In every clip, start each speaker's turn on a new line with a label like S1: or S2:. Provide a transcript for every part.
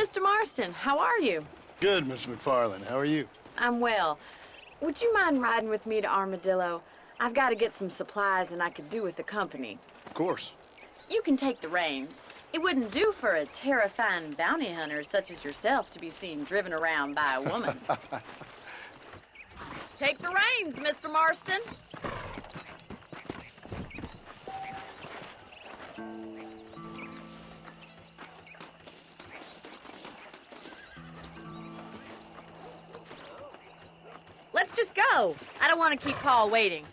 S1: Mr. Marston. How are you?
S2: Good, Miss McFarland. How are you?
S1: I'm well. Would you mind riding with me to Armadillo? I've got to get some supplies and I could do with the company.
S2: Of course.
S1: You can take the reins. It wouldn't do for a terrifying bounty hunter such as yourself to be seen driven around by a woman. Take the reins, Mr. Marston. Let's just go. I don't want to keep Paul waiting.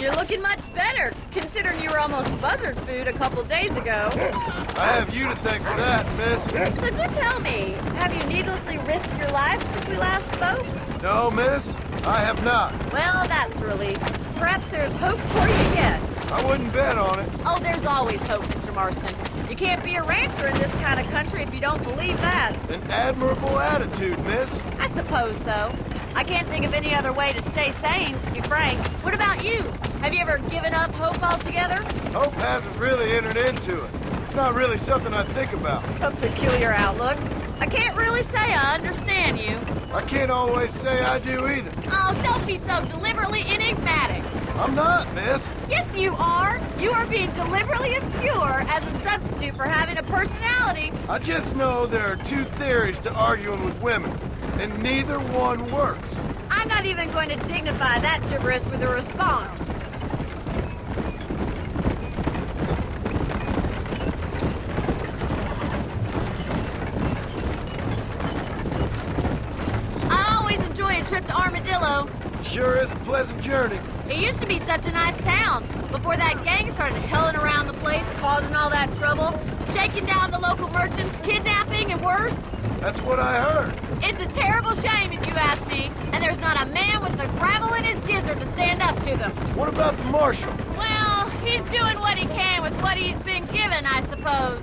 S1: You're looking much better, considering you were almost buzzard food a couple days ago.
S3: I have you to thank for that, miss.
S1: So do tell me, have you needlessly risked your life since we last spoke?
S3: No, miss, I have not.
S1: Well, that's a relief. Perhaps there's hope for you yet.
S3: I wouldn't bet on it.
S1: Oh, there's always hope, Mr. Marston. You can't be a rancher in this kind of country if you don't believe that.
S3: An admirable attitude, miss.
S1: I suppose so. I can't think of any other way to stay sane, to be frank. What about you? Have you ever given up hope altogether?
S3: Hope hasn't really entered into it. It's not really something I think about.
S1: A peculiar outlook. I can't really say I understand you.
S3: I can't always say I do either.
S1: Oh, don't be so deliberately enigmatic.
S3: I'm not, miss.
S1: Yes, you are. You are being deliberately obscure as a substitute for having a personality.
S3: I just know there are two theories to arguing with women, and neither one works.
S1: I'm not even going to dignify that gibberish with a response. I always enjoy a trip to Armadillo.
S3: Sure is a pleasant journey.
S1: It used to be such a nice town before that gang started helling around the place, causing all that trouble, shaking down the local merchants, kidnapping, and worse.
S3: That's what I heard.
S1: It's a terrible shame if you ask me, and there's not a man with the gravel in his gizzard to stand up to them.
S3: What about the marshal?
S1: Well, he's doing what he can with what he's been given, I suppose.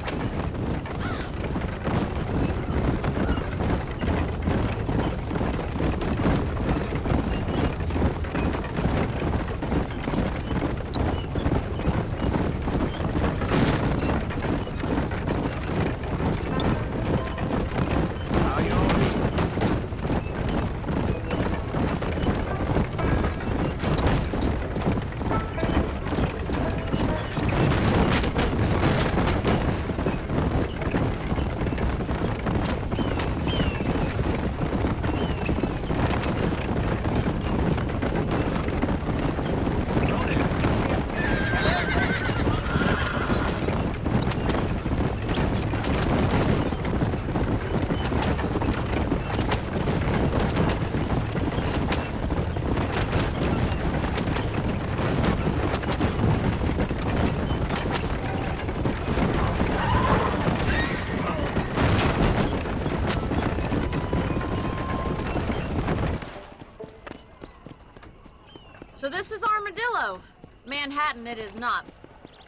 S1: So this is Armadillo. Manhattan it is not,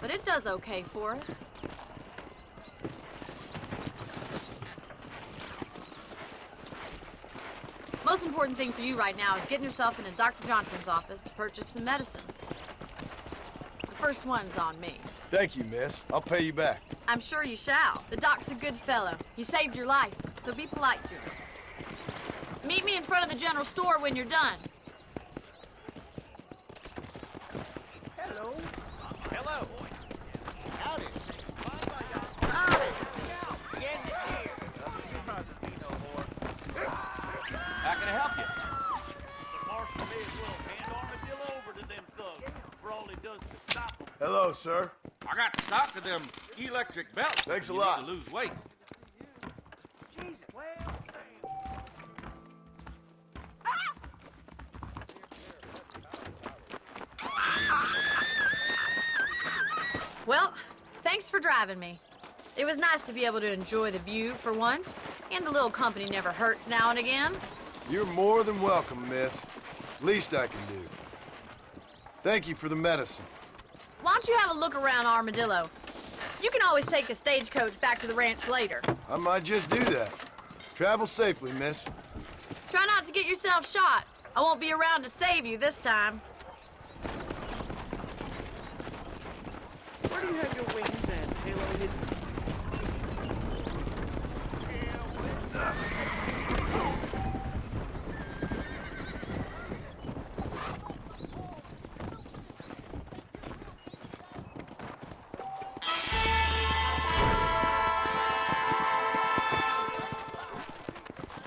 S1: but it does okay for us. Most important thing for you right now is getting yourself into Dr. Johnson's office to purchase some medicine. The first one's on me.
S3: Thank you, miss. I'll pay you back.
S1: I'm sure you shall. The doc's a good fellow. He saved your life, so be polite to him. Meet me in front of the general store when you're done.
S4: Hello. Hello. Howdy. Howdy. Again here.
S5: How can I help you? The marshal may as well hand Armadillo over to them thugs for all he does to stop them.
S3: Hello, sir.
S5: I got stock of them electric belts.
S3: Thanks a
S5: You
S3: lot.
S5: need to lose weight.
S4: Jesus, well.
S1: Well, thanks for driving me. It was nice to be able to enjoy the view for once, and a little company never hurts now and again.
S3: You're more than welcome, miss. Least I can do. Thank you for the medicine.
S1: Why don't you have a look around Armadillo? You can always take a stagecoach back to the ranch later.
S3: I might just do that. Travel safely, miss.
S1: Try not to get yourself shot. I won't be around to save you this time.
S5: you have your wings and halo hidden?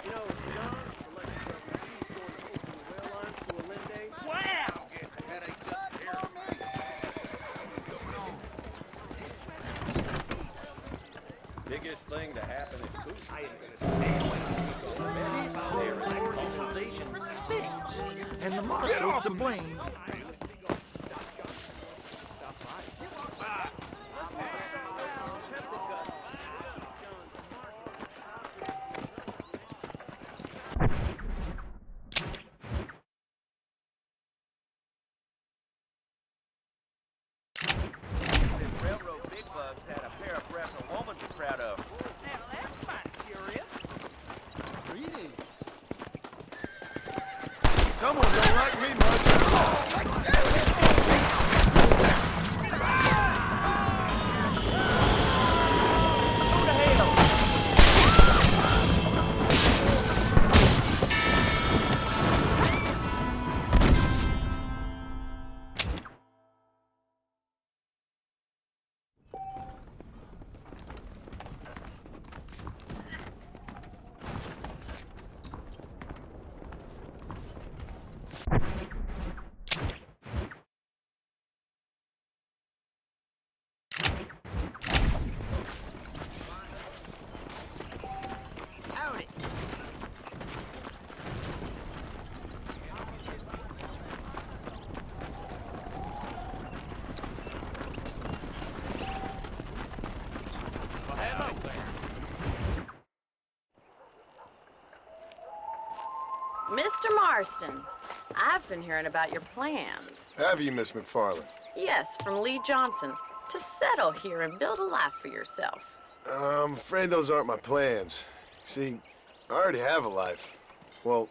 S5: You know, John, the legend of he's going to open the rail lines to Allende. Wow!
S6: Biggest thing to happen is Coop.
S4: I am gonna stay away. Their organization stinks, and the marshal's to blame.
S5: Railroad big bugs had a pair of breasts a woman be proud of. Now that's mighty curious.
S3: Greetings. Someone don't like me much.
S4: Howdy.
S5: Well, hello there.
S1: Mr. Marston, I've been hearing about your plans.
S3: Have you, Miss McFarland?
S1: Yes, from Lee Johnson, to settle here and build a life for yourself.
S3: I'm afraid those aren't my plans. See, I already have a life. Well,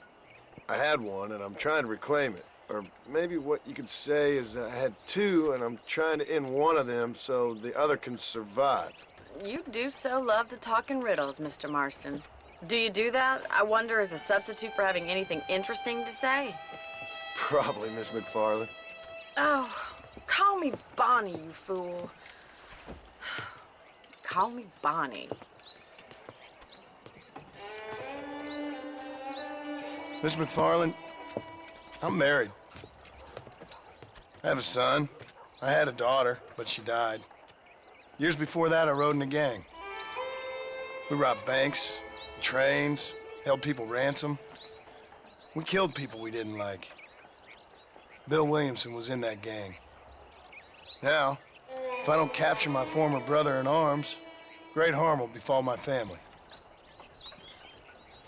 S3: I had one, and I'm trying to reclaim it. Or maybe what you could say is I had two, and I'm trying to end one of them so the other can survive.
S1: You do so love to talk in riddles, Mr. Marston. Do you do that, I wonder, as a substitute for having anything interesting to say?
S3: Probably, Miss McFarland.
S1: Oh, call me Bonnie, you fool. Call me Bonnie.
S3: Miss McFarland, I'm married. I have a son. I had a daughter, but she died. Years before that, I rode in a gang. We robbed banks, trains, held people ransom. We killed people we didn't like. Bill Williamson was in that gang. Now, if I don't capture my former brother in arms, great harm will befall my family.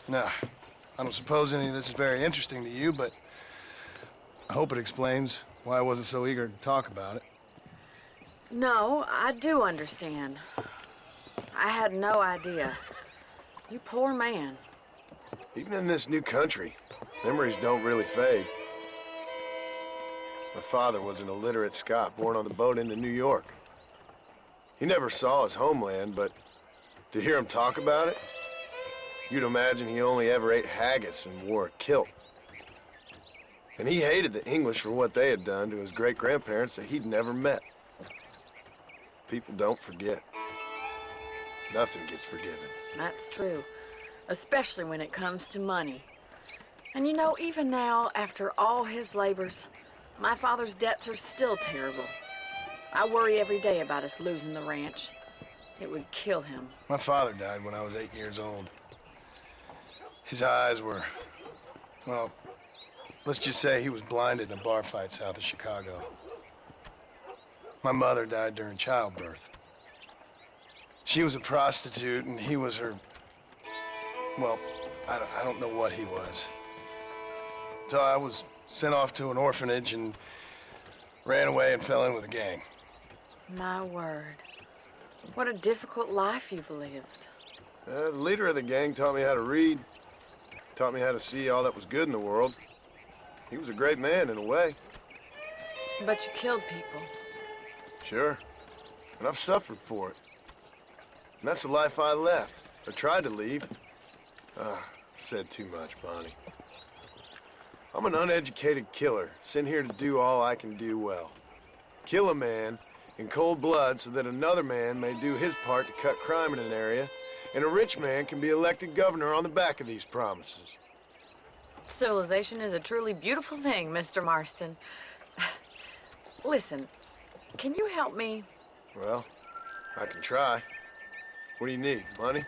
S3: Now, I don't suppose any of this is very interesting to you, but I hope it explains why I wasn't so eager to talk about it.
S1: No, I do understand. I had no idea. You poor man.
S3: Even in this new country, memories don't really fade. My father was an illiterate Scot born on the boat into New York. He never saw his homeland, but to hear him talk about it, you'd imagine he only ever ate haggis and wore a kilt. And he hated the English for what they had done to his great-grandparents that he'd never met. People don't forget. Nothing gets forgiven.
S1: That's true. Especially when it comes to money. And you know, even now, after all his labors, my father's debts are still terrible. I worry every day about us losing the ranch. It would kill him.
S3: My father died when I was 8 years old. His eyes were, well, let's just say he was blinded in a bar fight south of Chicago. My mother died during childbirth. She was a prostitute and he was her, well, I don't know what he was. So I was sent off to an orphanage and ran away and fell in with a gang.
S1: My word. What a difficult life you've lived.
S3: The leader of the gang taught me how to read, taught me how to see all that was good in the world. He was a great man in a way.
S1: But you killed people.
S3: Sure. And I've suffered for it. And that's the life I left, or tried to leave. Said too much, Bonnie. I'm an uneducated killer, sent here to do all I can do well. Kill a man in cold blood so that another man may do his part to cut crime in an area, and a rich man can be elected governor on the back of these promises.
S1: Civilization is a truly beautiful thing, Mr. Marston. Listen, can you help me?
S3: Well, I can try. What do you need, money?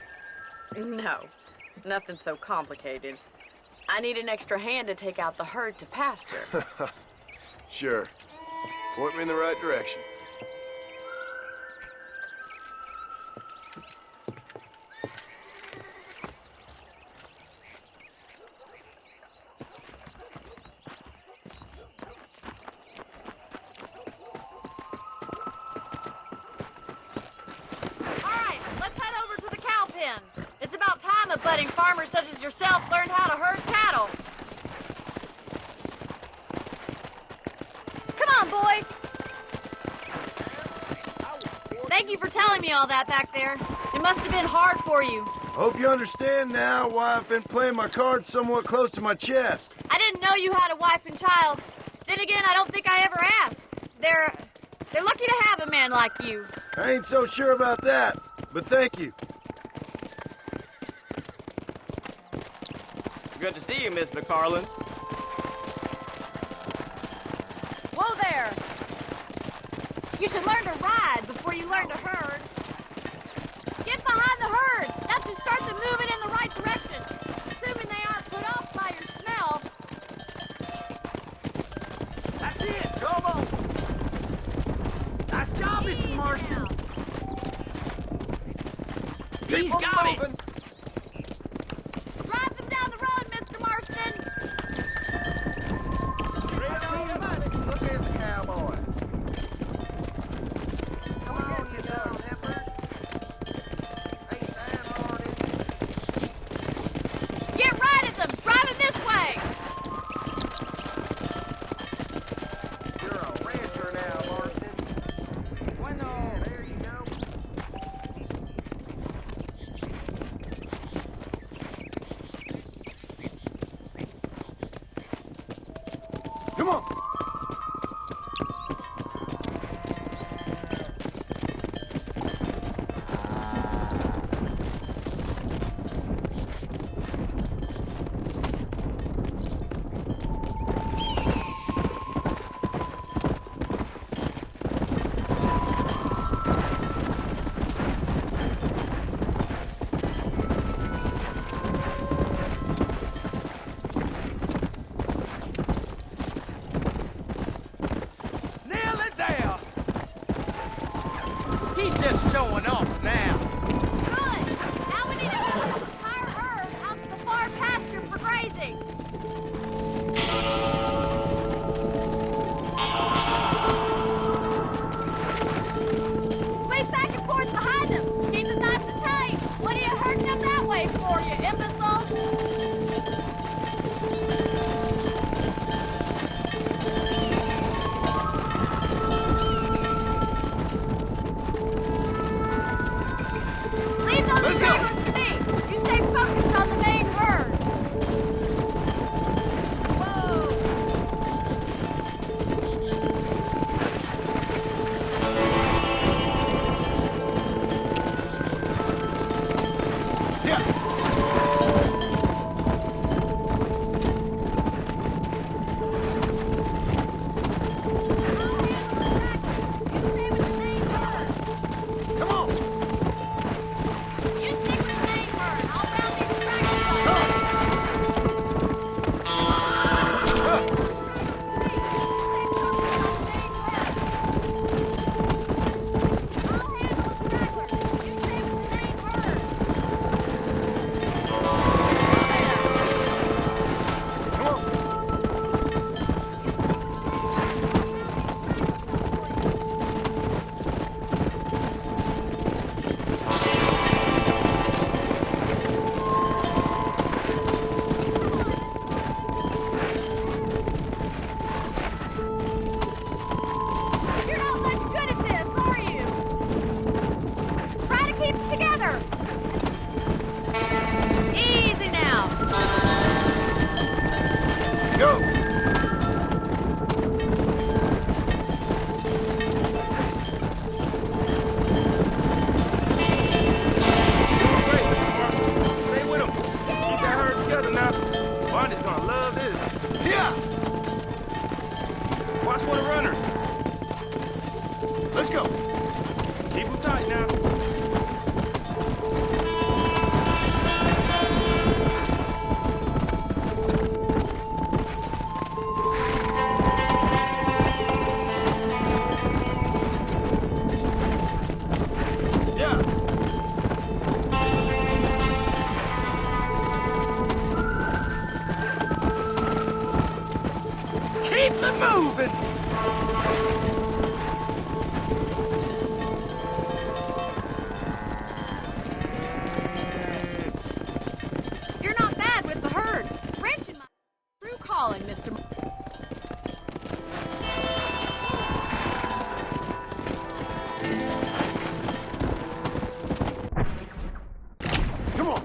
S1: No, nothing so complicated. I need an extra hand to take out the herd to pasture.
S3: Sure. Point me in the right direction.
S7: It's about time a budding farmer such as yourself learned how to herd cattle. Come on, boy. Thank you for telling me all that back there. It must have been hard for you.
S3: Hope you understand now why I've been playing my cards somewhat close to my chest.
S7: I didn't know you had a wife and child. Then again, I don't think I ever asked. They're lucky to have a man like you.
S3: I ain't so sure about that, but thank you.
S8: Good to see you, Miss McFarland.
S7: Whoa there! You should learn to ride before you learn to herd. Get behind the herd! That should start them moving in the right direction. Assuming they aren't put off by your smell.
S5: That's it. Come on. Nice job, Mr. Marston. He's got it.
S7: Drive them down the road, Mr. Marston!
S4: Look at the cowboy. Come on, you dumb heifer. Ain't that hard, is it?
S7: Get right at them! Drive them this way!
S4: You're a rancher now, Marston. Bueno, there you go.
S3: Come on!
S5: Nail it down. He's just showing off now.
S7: Good! Now we need to move this entire herd out to the far pasture for grazing. Sweep back and forth behind them. Keep them nice and tight. What are you herding them that way for, you imbecile? Leave those
S3: Let's go.
S7: stragglers to me. You stay focused on the main herd.
S8: together now. Bonnie's gonna love this.
S3: Yeah!
S8: Watch for the runners.
S3: Let's go.
S8: Keep them tight now.
S3: Yeah.
S8: Keep them moving.
S7: You're not bad with the herd. Wrenching my through calling, Mr.
S3: Come on.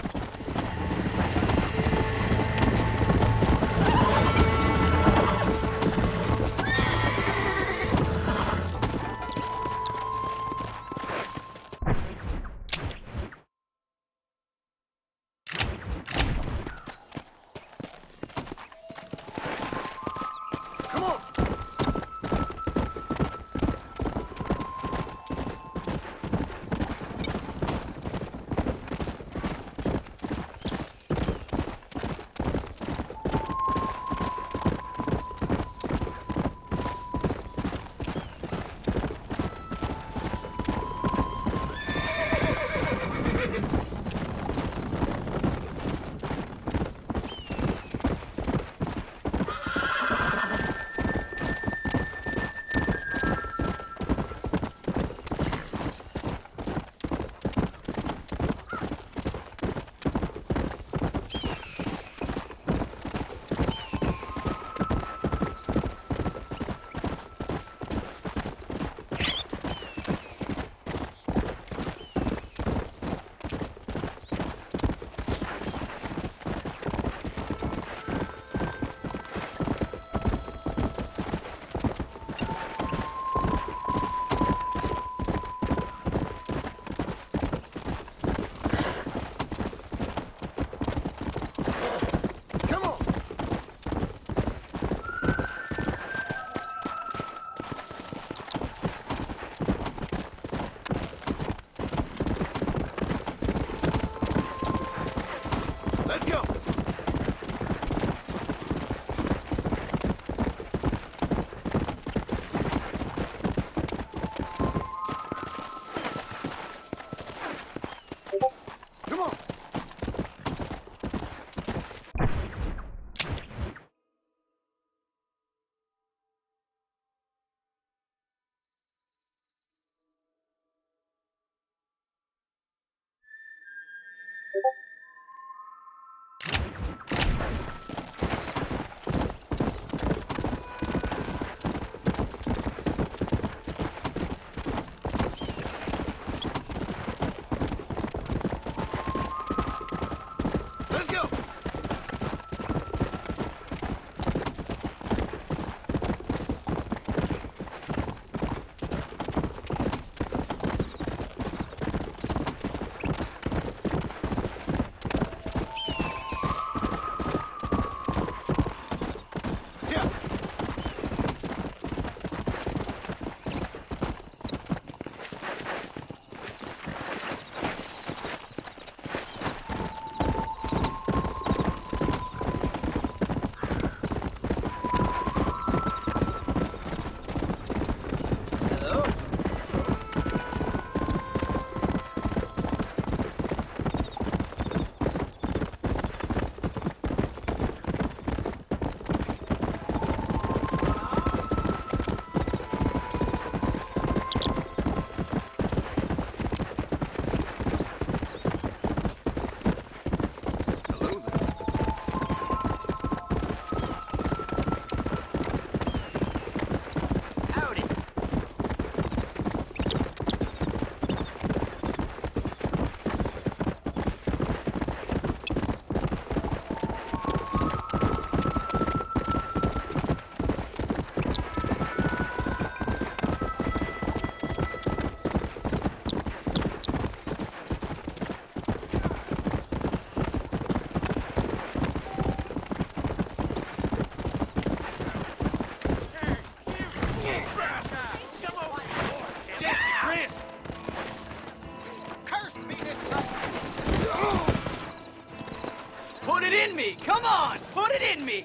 S8: on, put it in me.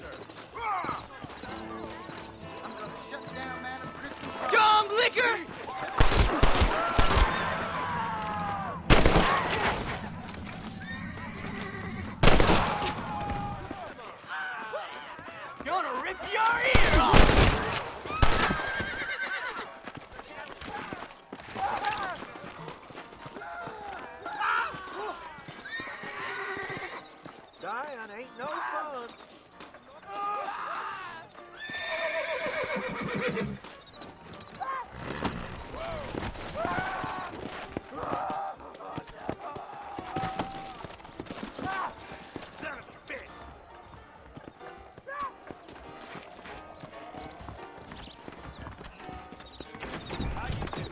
S8: Scum liquor! Gonna rip your ear off!
S4: Dying ain't no fun.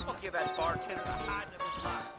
S4: We'll give that bartender the hide of his life.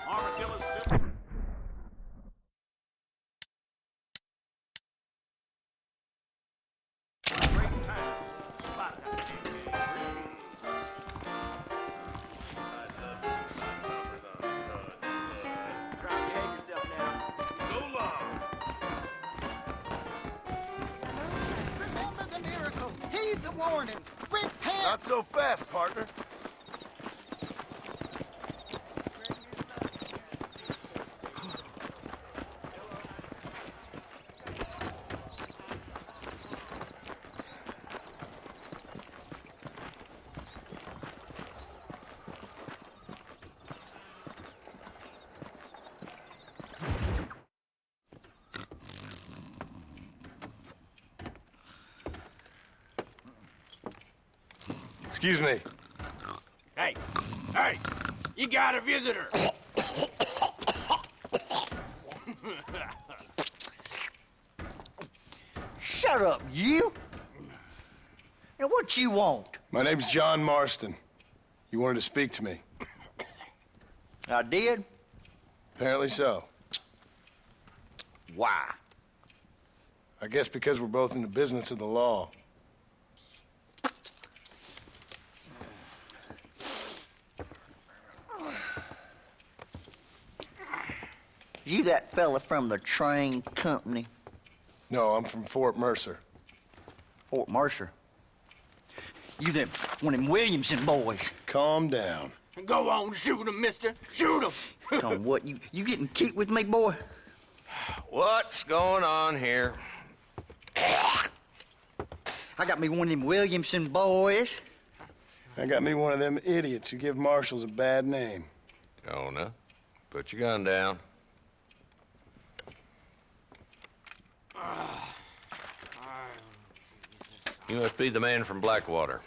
S5: Armadillo's still... Great time. Spotted.
S4: Try to behave yourself now.
S5: So long.
S9: Remember the miracles. Heed the warnings. Repent.
S3: Not so fast, partner. Excuse me.
S8: Hey, hey, you got a visitor.
S10: Shut up, you! Now what you want?
S3: My name's John Marston. You wanted to speak to me.
S10: I did?
S3: Apparently so.
S10: Why?
S3: I guess because we're both in the business of the law.
S10: You that fella from the train company?
S3: No, I'm from Fort Mercer.
S10: Fort Mercer? You them one of them Williamson boys?
S3: Calm down.
S8: Go on, shoot him, mister. Shoot him.
S10: Come on, what, you getting kicked with me, boy?
S6: What's going on here?
S10: I got me one of them Williamson boys.
S3: I got me one of them idiots who give marshals a bad name.
S6: Jonah, put your gun down. You must be the man from Blackwater.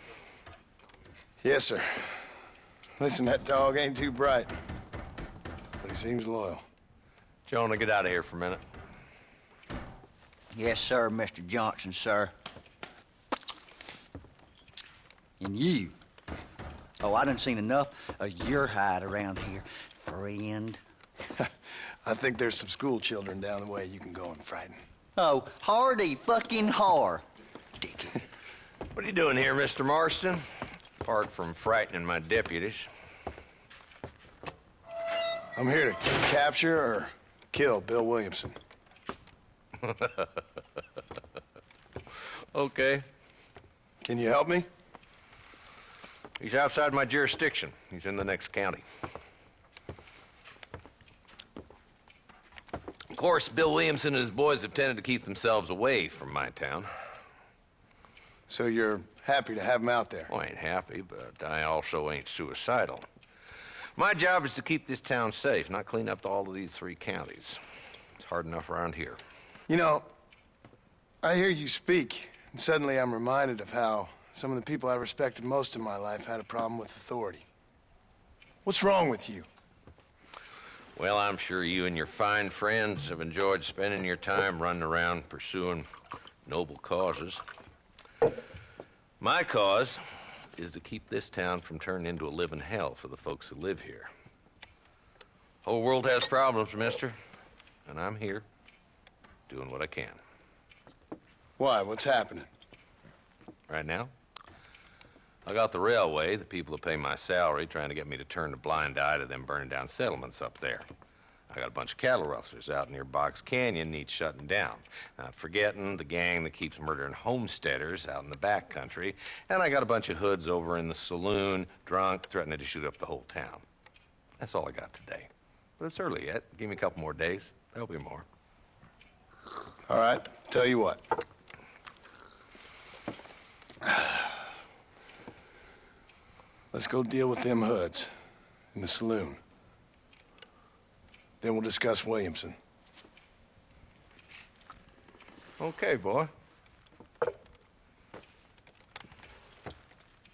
S3: Yes, sir. Listen, that dog ain't too bright, but he seems loyal.
S6: Jonah, get out of here for a minute.
S10: Yes, sir, Mr. Johnson, sir. And you. Oh, I done seen enough of your hide around here, friend.
S3: I think there's some school children down the way you can go and frighten.
S10: Oh, hardy fucking har. Dickhead.
S6: What are you doing here, Mr. Marston? Apart from frightening my deputies.
S3: I'm here to capture or kill Bill Williamson.
S6: Okay.
S3: Can you help me?
S6: He's outside my jurisdiction. He's in the next county. Of course, Bill Williamson and his boys have tended to keep themselves away from my town.
S3: So you're happy to have him out there?
S6: Well, I ain't happy, but I also ain't suicidal. My job is to keep this town safe, not clean up all of these 3 counties. It's hard enough around here.
S3: You know, I hear you speak, and suddenly I'm reminded of how Some of the people I respected most in my life had a problem with authority. What's wrong with you?
S6: Well, I'm sure you and your fine friends have enjoyed spending your time running around pursuing noble causes. My cause is to keep this town from turning into a living hell for the folks who live here. Whole world has problems, mister, and I'm here doing what I can.
S3: Why? What's happening?
S6: Right now, I got the railway, the people that pay my salary, trying to get me to turn a blind eye to them burning down settlements up there. I got a bunch of cattle rustlers out near Box Canyon needs shutting down. Not forgetting the gang that keeps murdering homesteaders out in the back country. And I got a bunch of hoods over in the saloon, drunk, threatening to shoot up the whole town. That's all I got today. But it's early yet. Give me a couple more days. There'll be more.
S3: All right, tell you what. Let's go deal with them hoods in the saloon. Then we'll discuss Williamson.
S6: Okay, boy.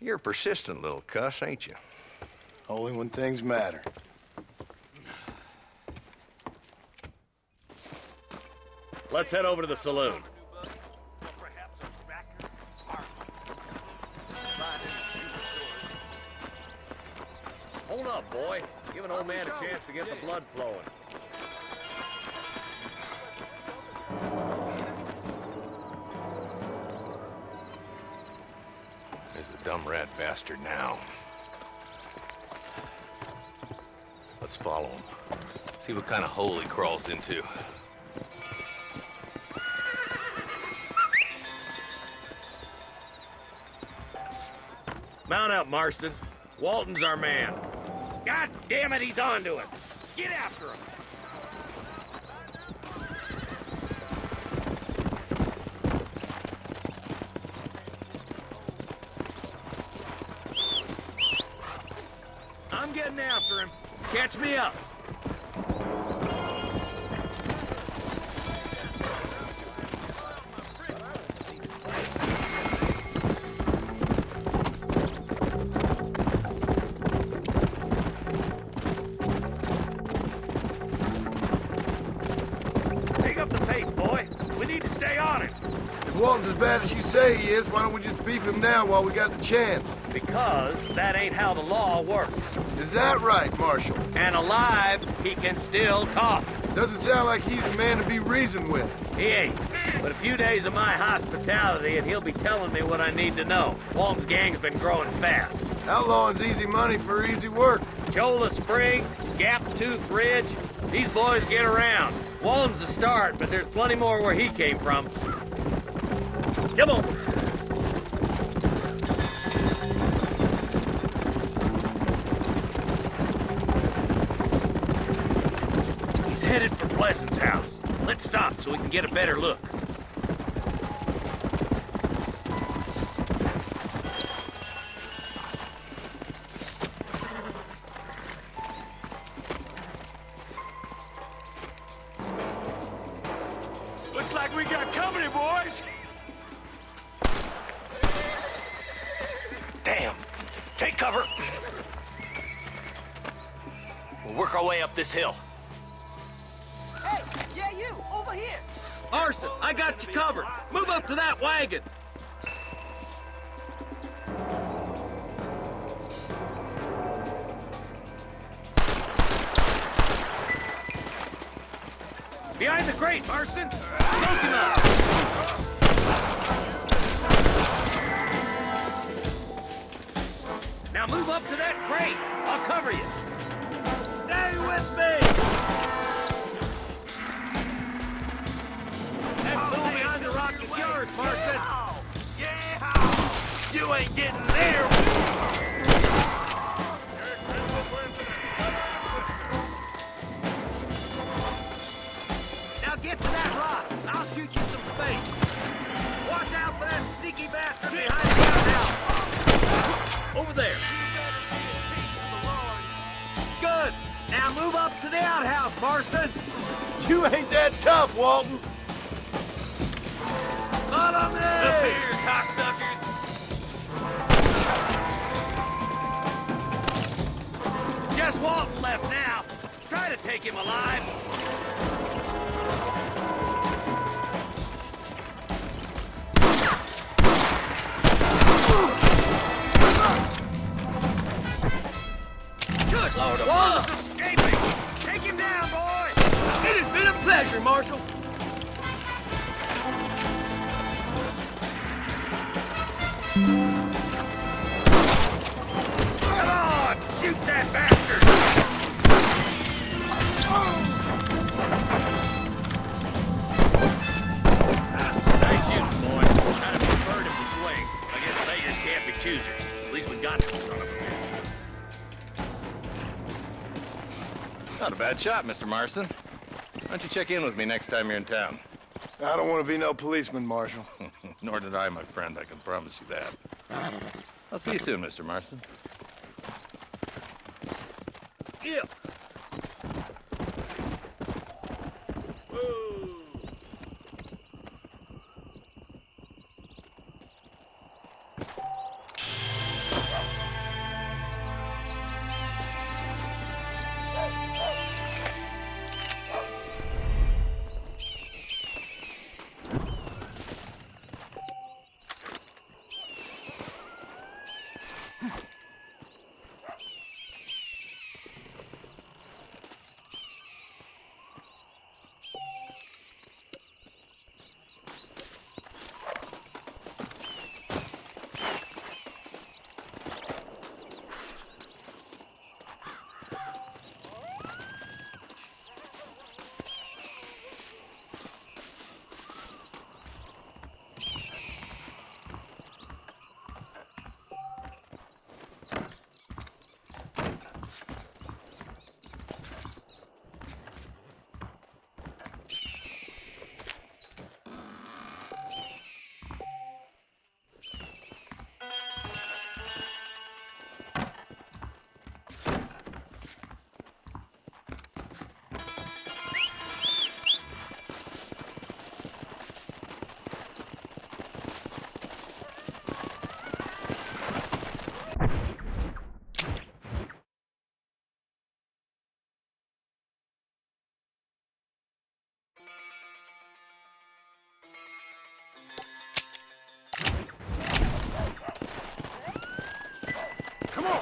S6: You're a persistent little cuss, ain't you?
S3: Only when things matter.
S8: Let's head over to the saloon. Hold up, boy. Give an old man a chance to get the blood flowing.
S6: There's the dumb rat bastard now. Let's follow him. See what kind of hole he crawls into.
S8: Mount up, Marston. Walton's our man. God damn it, he's on to us. Get after him. I'm getting after him. Catch me up.
S3: Walton's as bad as you say he is, why don't we just beef him now while we got the chance?
S8: Because that ain't how the law works.
S3: Is that right, Marshal?
S8: And alive, he can still talk.
S3: Doesn't sound like he's a man to be reasoned with.
S8: He ain't. But a few days of my hospitality and he'll be telling me what I need to know. Walton's gang's been growing fast.
S3: Outlawing's easy money for easy work.
S8: Cholla Springs, Gap Tooth Ridge, these boys get around. Walton's the start, but there's plenty more where he came from. Come on. He's headed for Pleasant's house. Let's stop so we can get a better look.
S3: Looks like we got company, boys.
S11: Damn! Take cover! We'll work our way up this hill.
S5: Hey, yeah, you, over here.
S8: Marston, I got you covered. Move up to that wagon. Behind the crate, Marston. Smoke him out. Now move up to that crate. I'll cover you. Stay with me. That fool behind the rock is yours, Marston.
S11: Yeah! You ain't getting there!
S8: Now get to that rock. I'll shoot you some space. Watch out for that sneaky bastard behind the outhouse. Over there. Good. Now move up to the outhouse, Marston.
S3: You ain't that tough, Walton.
S8: Not on me.
S11: Up here, cocksuckers.
S8: take him alive? Good Lord above!
S11: Escaping! Take him down, boy!
S8: It has been a pleasure, Marshal.
S11: Come on! Shoot that bastard!
S8: Nice shooting, boy. I'd have preferred him to swing. I guess beggars can't be choosers. At least we got him, son of a...
S6: Not a bad shot, Mr. Marston. Why don't you check in with me next time you're in town?
S3: I don't want to be no policeman, Marshal.
S6: Nor did I, my friend. I can promise you that. I'll see you soon, Mr. Marston.
S8: Yeah.
S3: Come on!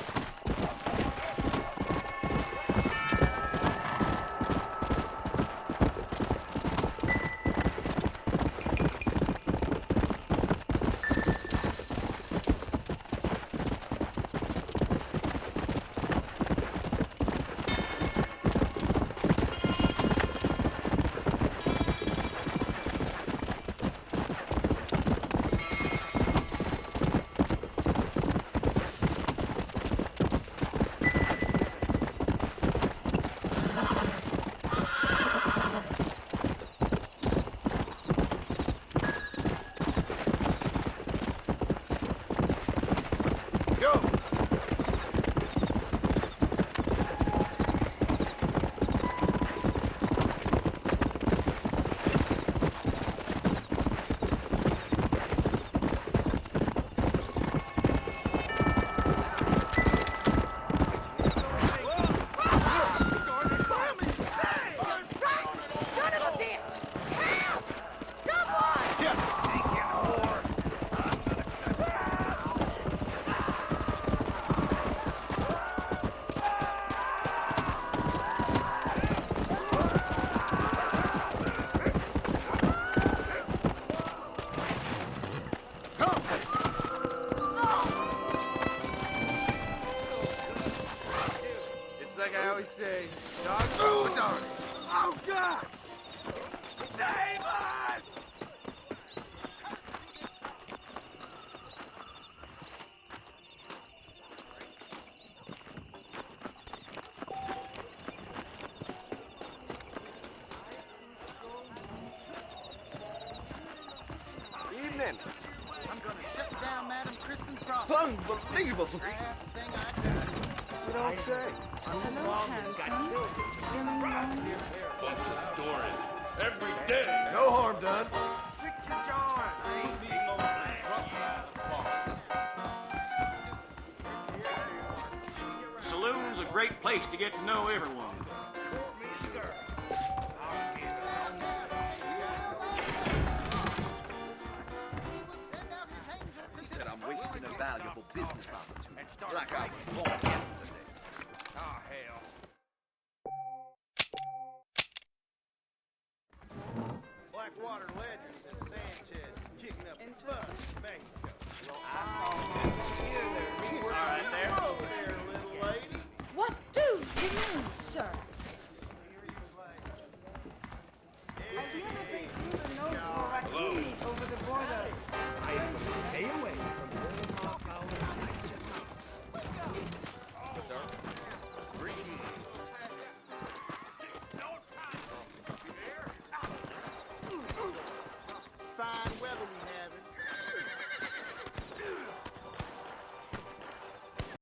S12: Like I always say, dog for dog. Oh, God! Save us!
S11: Evening.
S9: I'm gonna shut down Madam Kristen's property.
S12: Unbelievable!
S9: Last thing I do.
S11: You don't say.
S13: Hello, handsome. Feeling lonely?
S6: Bunch of stories. Every day.
S12: No harm done.
S5: Saloon's a great place to get to know everyone.
S14: valuable business opportunity,
S5: and start
S14: like I
S5: writing.
S14: was born yesterday.
S5: Oh, hell.
S12: Blackwater Ledge